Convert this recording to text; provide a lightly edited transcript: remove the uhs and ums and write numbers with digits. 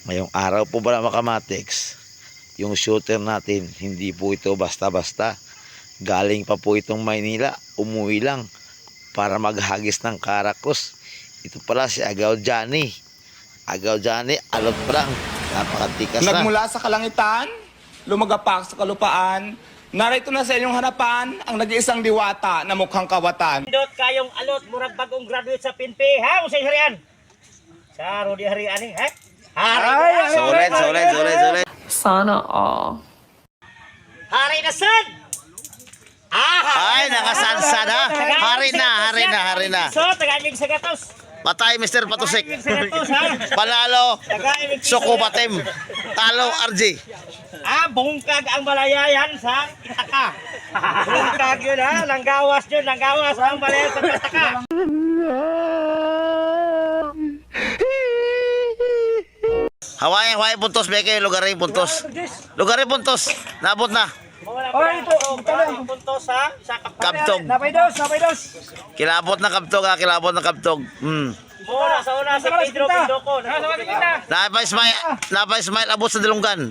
Ngayong araw po ba mga Kamatex, yung shooter natin, hindi po ito basta-basta. Galing pa po itong Maynila, umuwi lang para maghagis ng karakos. Ito pala si Agaw Johnny. Agaw Johnny, alot pa lang. Napakatikas na. Nagmula sa kalangitan, lumagapak sa kalupaan, narito na sa inyong harapan ang nag-iisang diwata na mukhang kawatan. Pindot kayong alot, murag bagong graduate sa PNP, ha? Usay harian. Sa Rodi Hari ani, ha? Hari. Sulit. Sana all. Hari na sad. Ay, nakasansan ha. Hari na. So, taga-imig sa gatos. Patay, Mr. Patusik. Taga-imig sa gatos, ha? Panalo, Taga-imig sa Suko Batem. Talo, RJ. Bungkag ang balayayan sa Itaka. Bungkag yun, ha? Langgawas ang balayayan sa Itaka. Hawaii puntos, beke, lugarin puntos. Lugarin puntos, nabot na. Puntos, ha? Sa Kabtog. Napay dos. Kilabot na kabtog. Muna sa una sa Pedro Pindoko. Napay smile abot sa dalunggan.